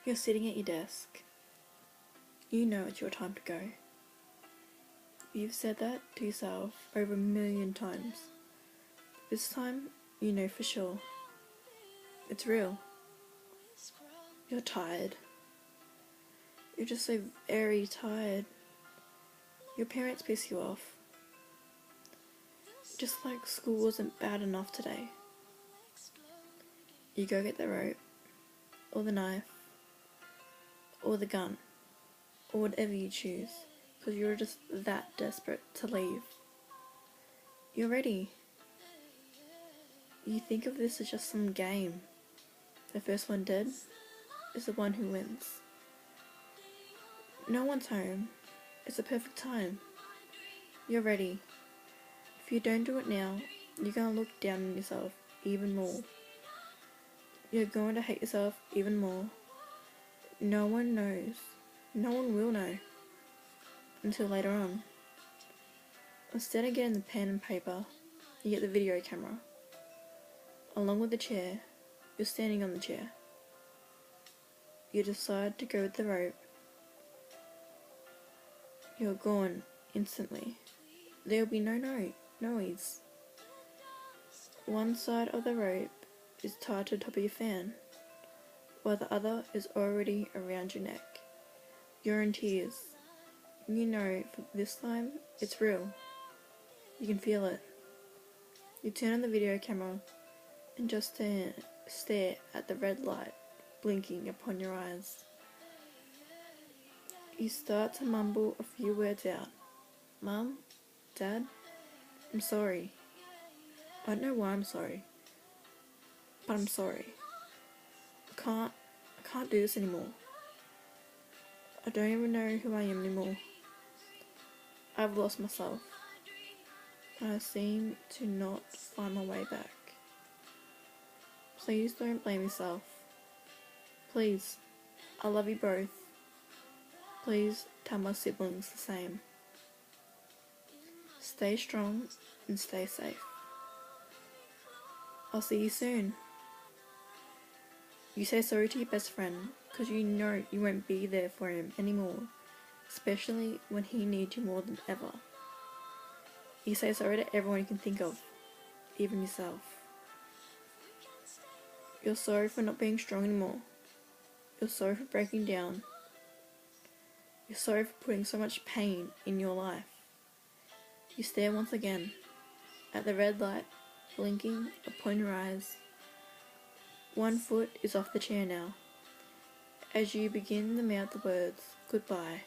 You're sitting at your desk. You know it's your time to go. You've said that to yourself over a million times. This time, you know for sure. It's real. You're tired. You're just so very tired. Your parents piss you off. Just like school wasn't bad enough today. You go get the rope, or the knife, or the gun, or whatever you choose, because you're just that desperate to leave. You're ready. You think of this as just some game. The first one dead is the one who wins. No one's home. It's a perfect time. You're ready. If you don't do it now, you're going to look down on yourself even more. You're going to hate yourself even more. No one knows. No one will know. Until later on. Instead of getting the pen and paper, you get the video camera. Along with the chair, you're standing on the chair. You decide to go with the rope. You're gone instantly. There'll be no noise. One side of the rope is tied to the top of your fan, while the other is already around your neck. You're in tears. You know for this time it's real. You can feel it. You turn on the video camera and just stare at the red light blinking upon your eyes. You start to mumble a few words out. Mum? Dad? I'm sorry. I don't know why I'm sorry, but I'm sorry. I can't do this anymore. I don't even know who I am anymore. I've lost myself, and I seem to not find my way back. Please don't blame yourself. Please, I love you both. Please tell my siblings the same. Stay strong and stay safe. I'll see you soon. You say sorry to your best friend because you know you won't be there for him anymore, especially when he needs you more than ever. You say sorry to everyone you can think of, even yourself. You're sorry for not being strong anymore. You're sorry for breaking down. You're sorry for putting so much pain in your life. You stare once again at the red light blinking upon your eyes. One foot is off the chair now, as you begin to mouth the words, goodbye.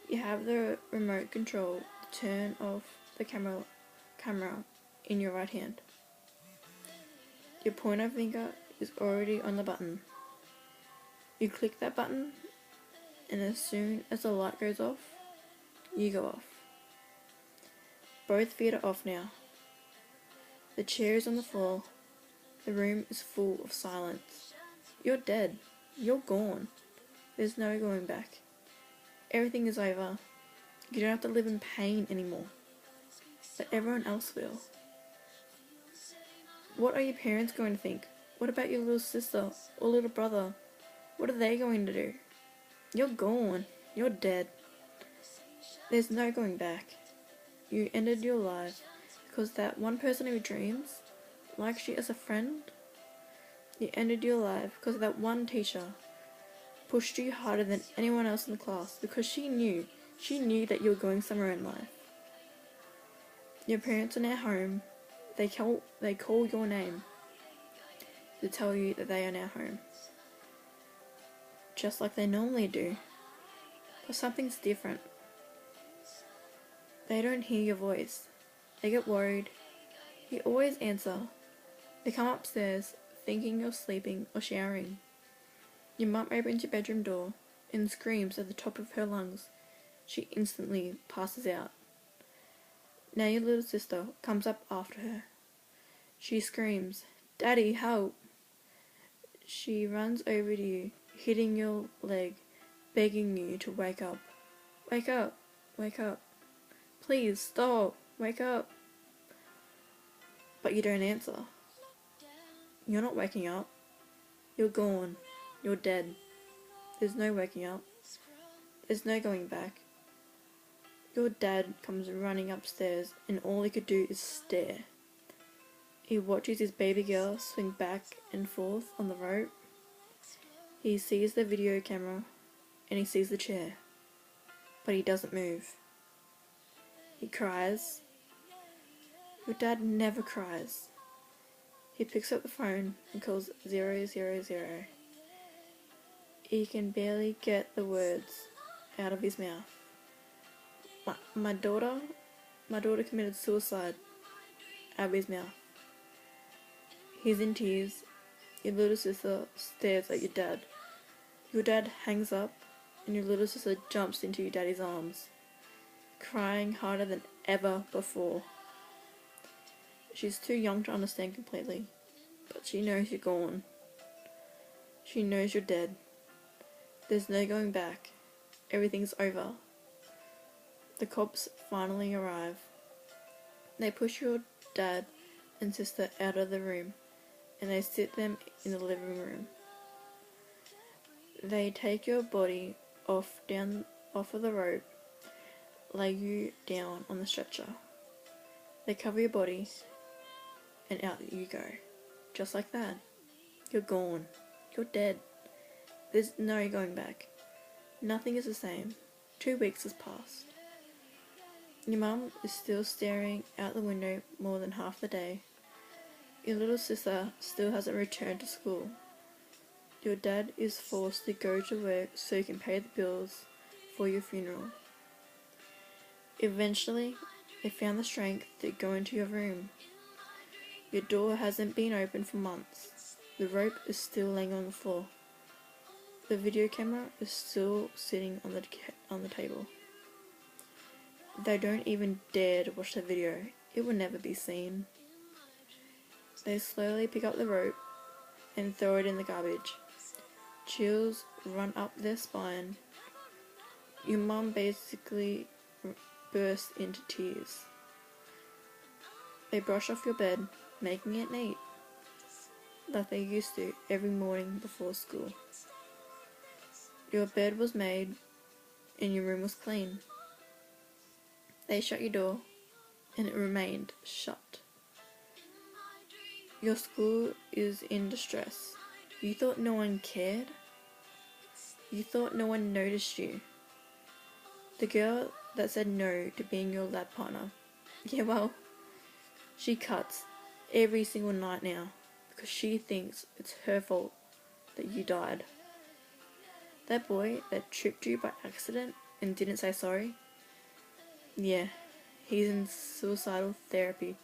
You have the remote control to turn off the camera in your right hand. Your pointer finger is already on the button. You click that button, and as soon as the light goes off, you go off. Both feet are off now. The chair is on the floor. The room is full of silence. You're dead. You're gone. There's no going back. Everything is over. You don't have to live in pain anymore. But everyone else will. What are your parents going to think? What about your little sister or little brother? What are they going to do? You're gone. You're dead. There's no going back. You ended your life because that one person who dreams likes you as a friend. You ended your life because that one teacher pushed you harder than anyone else in the class because she knew that you were going somewhere in life. Your parents are now home. They call your name to tell you that they are now home. Just like they normally do. But something's different. They don't hear your voice. They get worried. You always answer. They come upstairs thinking you're sleeping or showering. Your mum opens your bedroom door and screams at the top of her lungs. She instantly passes out. Now your little sister comes up after her. She screams, "Daddy, help!" She runs over to you, hitting your leg, begging you to wake up. Wake up! Wake up! Please, stop! Wake up! But you don't answer. You're not waking up. You're gone. You're dead. There's no waking up. There's no going back. Your dad comes running upstairs and all he could do is stare. He watches his baby girl swing back and forth on the rope. He sees the video camera and he sees the chair, but he doesn't move. He cries. Your dad never cries. He picks up the phone and calls 000. He can barely get the words out of his mouth. My daughter committed suicide, out of his mouth. He's in tears. Your little sister stares at your dad. Your dad hangs up and your little sister jumps into your daddy's arms, crying harder than ever before. She's too young to understand completely, but she knows you're gone. She knows you're dead. There's no going back. Everything's over. The cops finally arrive. They push your dad and sister out of the room and they sit them in the living room. They take your body off of the rope, lay you down on the stretcher. They cover your body and out you go. Just like that. You're gone. You're dead. There's no going back. Nothing is the same. 2 weeks has passed. Your mum is still staring out the window more than half the day. Your little sister still hasn't returned to school. Your dad is forced to go to work so he can pay the bills for your funeral. Eventually, they found the strength to go into your room. Your door hasn't been open for months. The rope is still laying on the floor. The video camera is still sitting on the table. They don't even dare to watch the video. It will never be seen. They slowly pick up the rope and throw it in the garbage. Chills run up their spine. Your mum basically bursts into tears. They brush off your bed, making it neat, like they used to every morning before school. Your bed was made and your room was clean. They shut your door and it remained shut. Your school is in distress. You thought no one cared? You thought no one noticed you? The girl that said no to being your lab partner, yeah, well, she cuts every single night now because she thinks it's her fault that you died. That boy that tripped you by accident and didn't say sorry, yeah, he's in suicidal therapy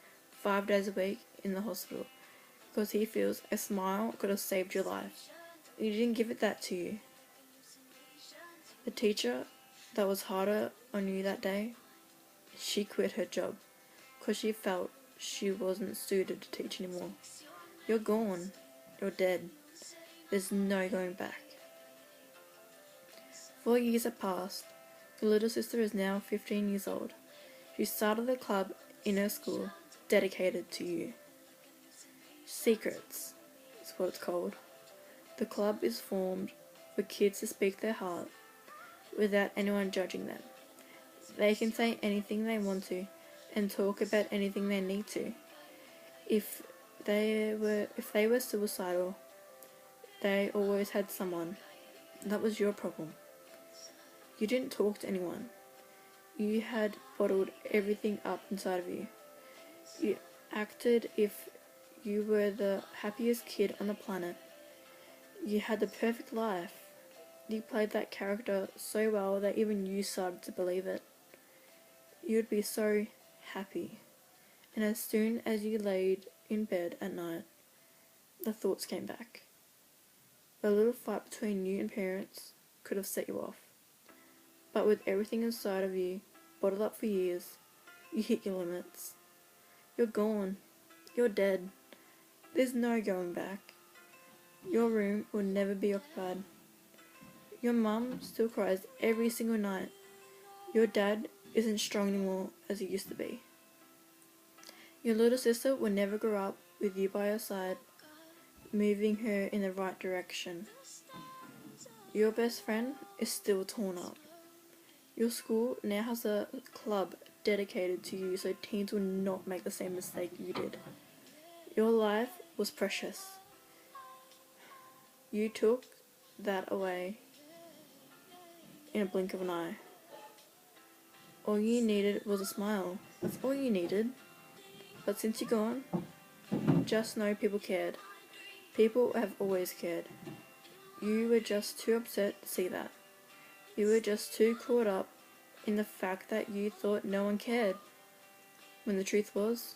5 days a week in the hospital because he feels a smile could have saved your life. You didn't give it that to you. The teacher that was harder on you that day, she quit her job because she felt she wasn't suited to teach anymore. You're gone. You're dead. There's no going back. 4 years have passed. Your little sister is now 15 years old. She started a club in her school dedicated to you. Secrets is what it's called. The club is formed for kids to speak their heart without anyone judging them. They can say anything they want to and talk about anything they need to. If they were suicidal, they always had someone. That was your problem. You didn't talk to anyone. You had bottled everything up inside of you. You acted if you were the happiest kid on the planet. You had the perfect life. You played that character so well that even you started to believe it. You would be so happy. And as soon as you laid in bed at night, the thoughts came back. A little fight between you and parents could have set you off. But with everything inside of you bottled up for years, you hit your limits. You're gone. You're dead. There's no going back. Your room will never be occupied. Your mum still cries every single night. Your dad isn't strong anymore as he used to be. Your little sister will never grow up with you by her side, moving her in the right direction. Your best friend is still torn up. Your school now has a club dedicated to you so teens will not make the same mistake you did. Your life was precious. You took that away in a blink of an eye. All you needed was a smile. That's all you needed. But since you're gone, just know people cared. People have always cared. You were just too upset to see that. You were just too caught up in the fact that you thought no one cared. When the truth was,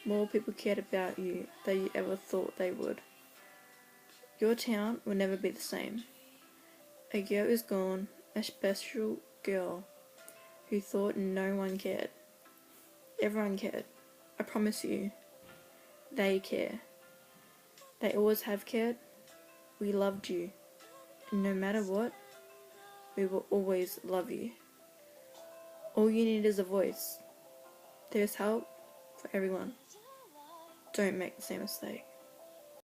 more people cared about you than you ever thought they would. Your town will never be the same. A girl is gone, a special girl who thought no one cared. Everyone cared. I promise you, they care. They always have cared. We loved you. And no matter what, we will always love you. All you need is a voice. There's help for everyone. Don't make the same mistake.